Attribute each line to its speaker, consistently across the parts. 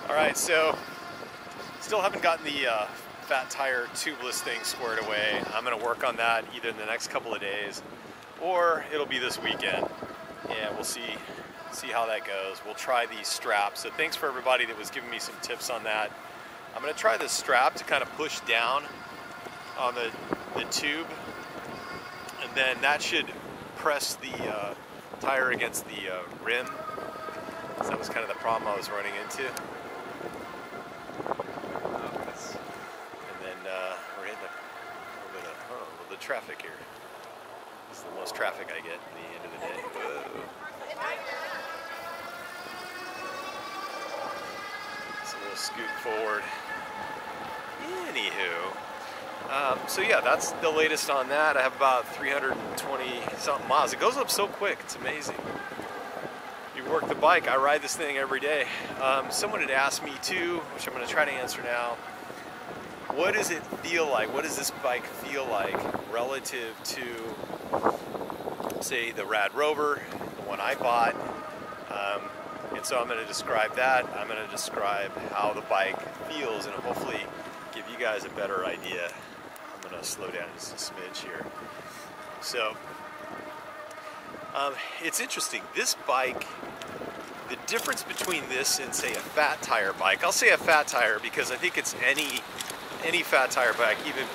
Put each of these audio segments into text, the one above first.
Speaker 1: Alright, so still haven't gotten the fat tire tubeless thing squared away. I'm going to work on that either in the next couple of days or it'll be this weekend. And we'll see how that goes. We'll try these straps. So thanks for everybody that was giving me some tips on that. I'm going to try this strap to kind of push down on the tube, and then that should press the tire against the rim. So that was kind of the problem I was running into. And then we're hitting a little bit of traffic here. It's the most traffic I get at the end of the day. Whoa. So we'll scoot forward. Anywho, so yeah, that's the latest on that. I have about 320 something miles. It goes up so quick, it's amazing. You work the bike. I ride this thing every day. Someone had asked me too, which I'm going to try to answer now. What does it feel like? What does this bike feel like relative to, say, the Rad Rover, the one I bought? And so I'm going to describe that. I'm going to describe how the bike feels and hopefully give you guys a better idea. I'm going to slow down just a smidge here. So, it's interesting. This bike, the difference between this and, say, a fat tire bike, I'll say a fat tire because I think it's any fat tire bike, even,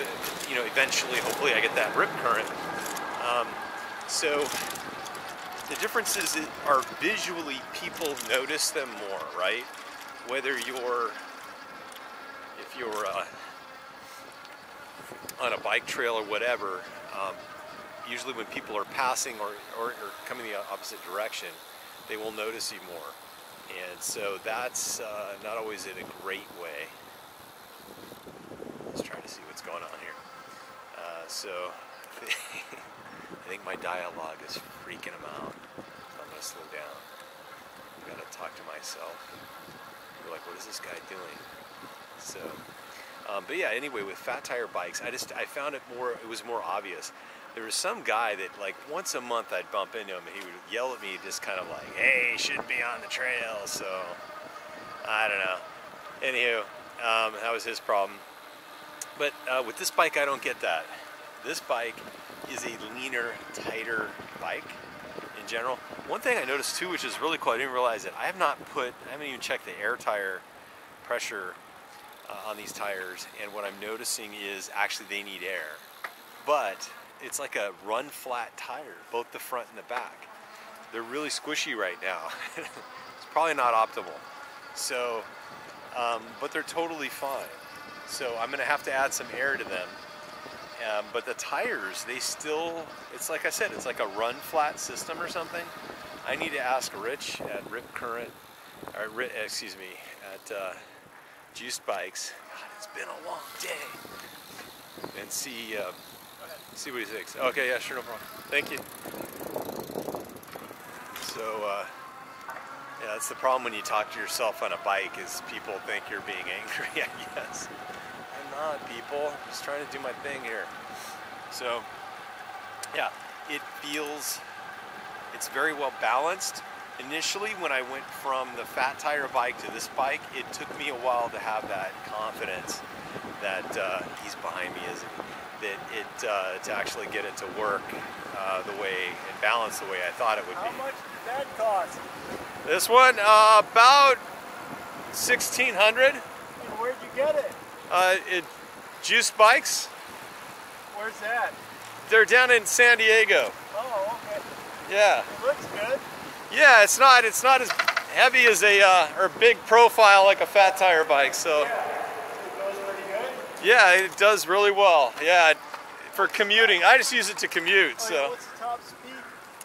Speaker 1: you know, eventually, hopefully I get that rip current. So the differences are visually people notice them more, right? Whether if you're on a bike trail or whatever, usually when people are passing or coming the opposite direction, they will notice you more. And so that's not always in a great way. Let's try to see what's going on here. So I think my dialogue is freaking them out. So I'm going to slow down. I've got to talk to myself. You're like, what is this guy doing? So, but yeah, anyway, with fat tire bikes, I found it was more obvious. There was some guy that, like, once a month I'd bump into him and he would yell at me just kind of like, hey, you shouldn't be on the trail. So, I don't know. Anywho, that was his problem. But with this bike, I don't get that. This bike is a leaner, tighter bike in general. One thing I noticed too, which is really cool, I didn't realize it. I haven't even checked the air tire pressure on these tires, and what I'm noticing is actually they need air. But it's like a run flat tire, both the front and the back. They're really squishy right now. It's probably not optimal. So, but they're totally fine. So I'm gonna have to add some air to them. But the tires, it's like I said, it's like a run flat system or something. I need to ask Rich at at Juiced Bikes. God, it's been a long day. And see what he thinks. Okay, yeah, sure, no problem. Thank you. So, yeah, that's the problem when you talk to yourself on a bike, is people think you're being angry, I guess. I'm not, people. I'm just trying to do my thing here. So, yeah, it's very well balanced. Initially, when I went from the fat tire bike to this bike, it took me a while to have that confidence that he's behind me, to actually get it to work the way and balance the way I thought it would be.
Speaker 2: How much did that cost?
Speaker 1: This one, about $1,600.
Speaker 2: And where'd you get it?
Speaker 1: Juice Bikes.
Speaker 2: Where's that?
Speaker 1: They're down in San Diego.
Speaker 2: Oh, okay.
Speaker 1: Yeah.
Speaker 2: It looks good.
Speaker 1: Yeah, it's not as heavy as or big profile like a fat tire bike. So.
Speaker 2: Yeah. It goes pretty good.
Speaker 1: Yeah, it does really well. Yeah, for commuting. I just use it to commute.
Speaker 2: Oh,
Speaker 1: so.
Speaker 2: yeah, what's the top speed?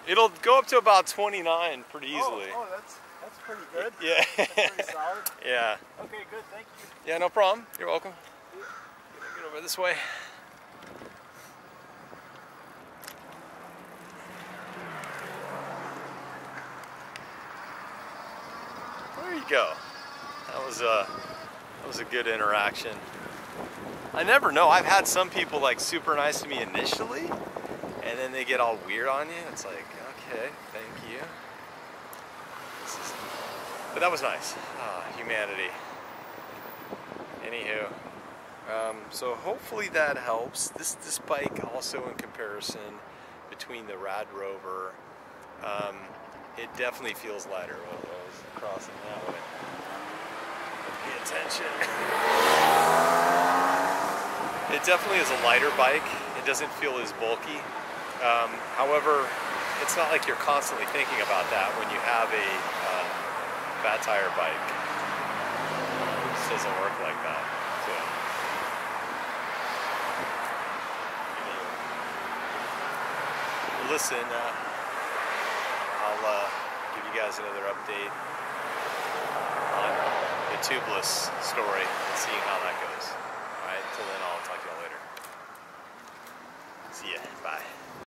Speaker 1: It'll go up to about 29 pretty easily.
Speaker 2: Oh, that's pretty good.
Speaker 1: Yeah.
Speaker 2: That's pretty solid.
Speaker 1: Yeah.
Speaker 2: Okay, good. Thank you.
Speaker 1: Yeah, no problem. You're welcome. Get over this way. There you go. That was a good interaction. I never know. I've had some people like super nice to me initially, and then they get all weird on you. It's like, okay, thank you. But that was nice. Humanity. Anywho, so hopefully that helps. This bike also, in comparison between the Rad Rover, it definitely feels lighter. Well, I was crossing that way. Pay attention. It definitely is a lighter bike. It doesn't feel as bulky. However, it's not like you're constantly thinking about that when you have a fat tire bike. It just doesn't work like that. So, listen, I'll give you guys another update on the tubeless story and seeing how that goes. Alright, until then, I'll talk to y'all later. See ya. Bye.